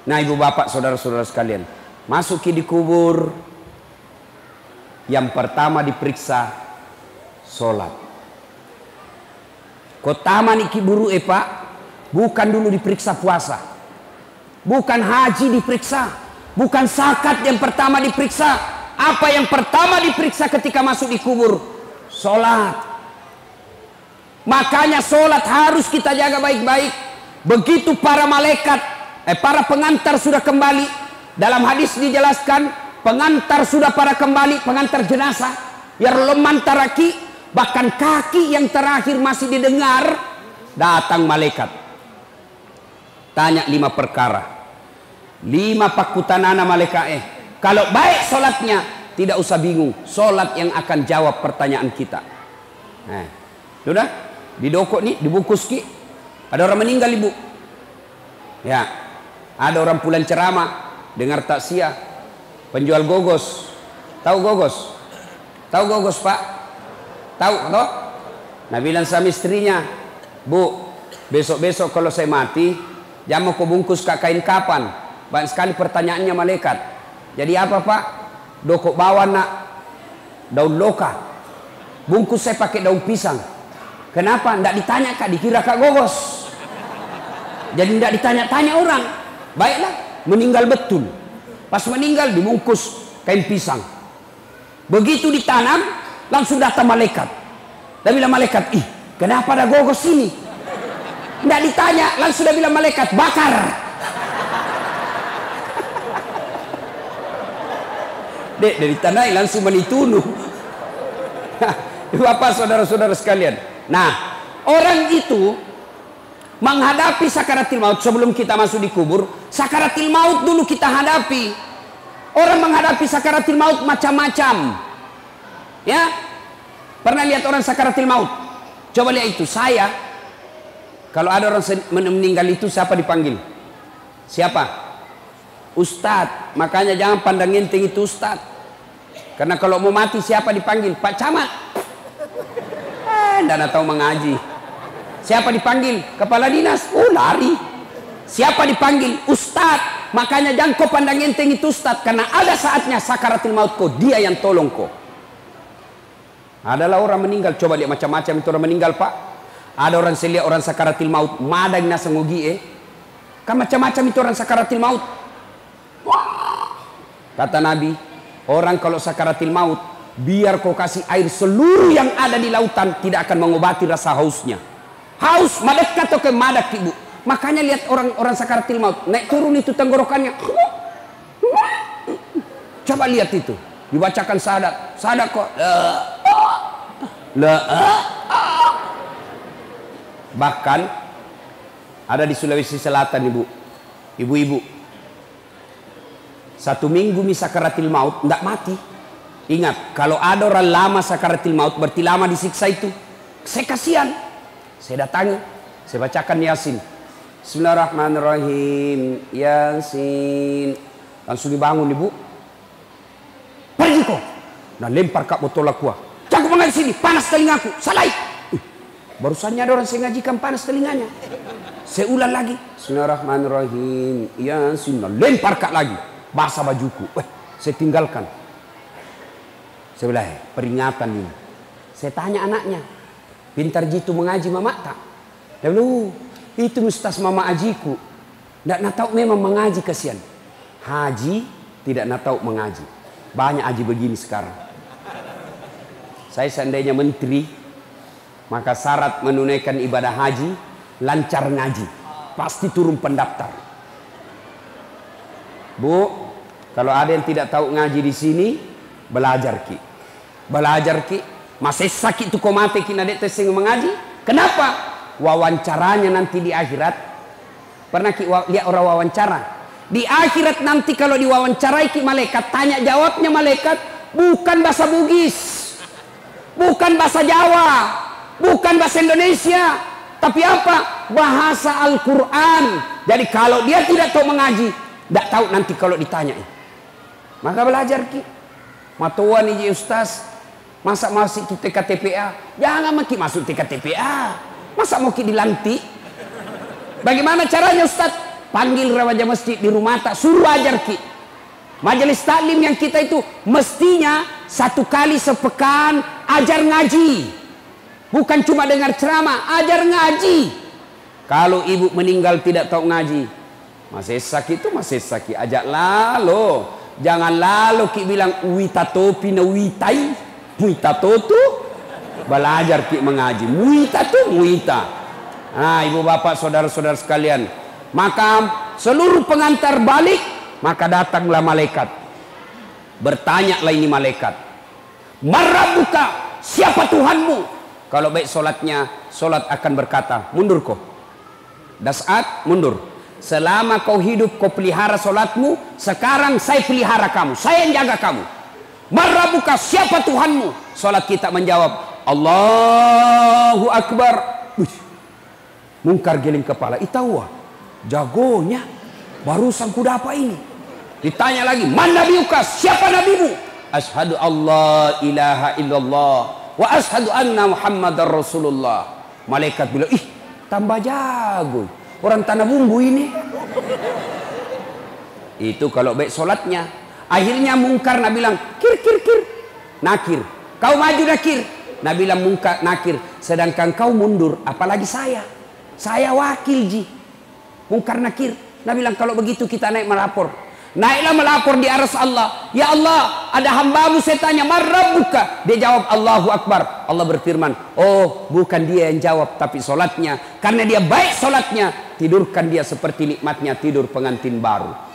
Nah ibu bapak saudara-saudara sekalian, masuki di kubur, yang pertama diperiksa sholat. Kotama niki buru pak, bukan dulu diperiksa puasa, bukan haji diperiksa, bukan zakat yang pertama diperiksa. Apa yang pertama diperiksa ketika masuk di kubur? Sholat. Makanya sholat harus kita jaga baik-baik. Begitu para malaikat, para pengantar sudah kembali, dalam hadis dijelaskan, pengantar sudah pada kembali, pengantar jenazah, yang leman taraki, bahkan kaki yang terakhir masih didengar, datang malaikat. Tanya 5 perkara. 5 pakutanana malaikat. Kalau baik sholatnya, tidak usah bingung, sholat yang akan jawab pertanyaan kita. Sudah? Didokok nih, dibungkus ki. Ada orang meninggal ibu. Ya, ada orang pulang ceramah, dengar taksiah, penjual gogos. Tahu gogos? Tahu gogos pak? Tahu toh? Nah bilang sama istrinya, bu, besok-besok kalau saya mati, jangan mau kau bungkus kain kapan. Banyak sekali pertanyaannya malaikat. Jadi apa pak? Dokok bawa nak daun loka, bungkus saya pakai daun pisang. Kenapa? Nggak ditanya kak, dikira kak gogos. Jadi nggak ditanya-tanya orang. Baiklah, meninggal betul. Pas meninggal dibungkus kain pisang. Begitu ditanam, langsung datang malaikat. Dan bilang malaikat, ih kenapa ada gogos ini? Nggak ditanya, langsung dia bilang malaikat, bakar. Dek, dari tanah langsung menitunuh. Bapak saudara-saudara sekalian. Nah, orang itu menghadapi sakaratil maut sebelum kita masuk di kubur. Sakaratil maut dulu kita hadapi. Orang menghadapi sakaratil maut macam-macam. Ya, pernah lihat orang sakaratil maut? Coba lihat itu. Saya, kalau ada orang meninggal itu siapa dipanggil? Siapa? Ustadz. Makanya jangan pandang enteng itu ustadz. Karena kalau mau mati siapa dipanggil? Pak Camat. Tidak tahu mengaji. Siapa dipanggil? Kepala dinas. Oh lari. Siapa dipanggil? Ustadz. Makanya jangan kau pandang enteng itu ustadz. Karena ada saatnya sakaratil maut kau, dia yang tolong kau. Adalah orang meninggal. Coba lihat macam-macam itu orang meninggal pak. Ada orang saya lihat orang sakaratil maut. Madang nasa ngogi kan macam-macam itu orang sakaratil maut. Kata Nabi, orang kalau sakaratil maut, biar kau kasih air seluruh yang ada di lautan, tidak akan mengobati rasa hausnya. Haus, madak atau ke madak ibu. Makanya lihat orang-orang sakaratil maut, naik turun itu tenggorokannya. Coba lihat itu, dibacakan syahadat. Syahadat kok. Bahkan ada di Sulawesi Selatan ibu-ibu. 1 minggu sakaratil maut, tidak mati. Ingat, kalau ada orang lama sakaratil maut, berarti lama disiksa itu. Saya kasihan. Saya datangi, saya bacakan Yasin. Bismillahirrahmanirrahim. Yasin. Langsung dibangun ibu. Pergi kau. Nah lempar kak botol aqua. Jangan mengaji sini, panas telingaku. Salai. Barusannya ada orang saya ngajikan panas telinganya. Saya ulang lagi. Bismillahirrahmanirrahim. Yasin. Nah, lempar kak lagi. Basah bajuku. Saya tinggalkan. Saya bilang, peringatan ini. Saya tanya anaknya, pintar jitu mengaji mama tak? Dia bilang, itu ustaz mama ajiku. Tidak nak tahu memang mengaji kasihan. Haji tidak nak tahu mengaji. Banyak haji begini sekarang. Saya seandainya menteri, maka syarat menunaikan ibadah haji, lancar ngaji. Pasti turun pendaftar. Bu, kalau ada yang tidak tahu ngaji di sini, belajar ki. Belajar ki. Masih sakit tuh komate ki nadek tesing mengaji. Kenapa? Wawancaranya nanti di akhirat. Pernah ki lihat orang wawancara? Di akhirat nanti kalau diwawancarai ki malaikat, tanya jawabnya malaikat bukan bahasa Bugis, bukan bahasa Jawa, bukan bahasa Indonesia, tapi apa? Bahasa Al-Quran. Jadi kalau dia tidak tahu mengaji, tidak tahu nanti kalau ditanya. Maka belajar ki. Matuan ini ustaz, masa masuk kita TKTPA? Jangan maki masuk TKTPA. Masa mau ki dilantik? Bagaimana caranya ustaz? panggil raja masjid di rumah tak, suruh ajar ki. Majelis taklim yang kita itu mestinya 1 kali sepekan ajar ngaji. Bukan cuma dengar ceramah, ajar ngaji. Kalau ibu meninggal tidak tahu ngaji, masih sakit itu masih sakit, ajak lalu. Jangan lalu ki bilang wita topi na witai, wita totu. Belajar ki mengaji, wita tu wita. Nah, ibu bapak saudara-saudara sekalian, maka seluruh pengantar balik, maka datanglah malaikat. Bertanyalah ini malaikat, Marabuka, siapa Tuhanmu? Kalau baik solatnya, solat akan berkata, mundur kau. Dasat, mundur. Selama kau hidup, kau pelihara solatmu. Sekarang saya pelihara kamu, saya yang jaga kamu. Marabuka, siapa Tuhanmu? Solat kita menjawab, Allahu Akbar. Mungkar geling kepala, itawa jagonya barusan kuda apa ini. Ditanya lagi, man nabiuka, siapa nabimu? Ashhadu Allah ilaha illallah wa ashhadu anna Muhammadar Rasulullah. Malaikat bilang, ih tambah jago, orang tanah bumbu ini. Itu kalau baik solatnya. Akhirnya mungkar, Nabi bilang, kir kir kir, nakir, kau maju nakir. Nabi bilang mungkar nakir, sedangkan kau mundur, apalagi saya wakil ji. Mungkar nakir. Nabi bilang, kalau begitu kita naik melapor. Naiklah melapor di aras Allah. Ya Allah, ada hambamu, saya tanya, Marabuka. Dia jawab, Allahu Akbar. Allah berfirman, oh bukan dia yang jawab, tapi solatnya. Karena dia baik solatnya, tidurkan dia seperti nikmatnya tidur pengantin baru.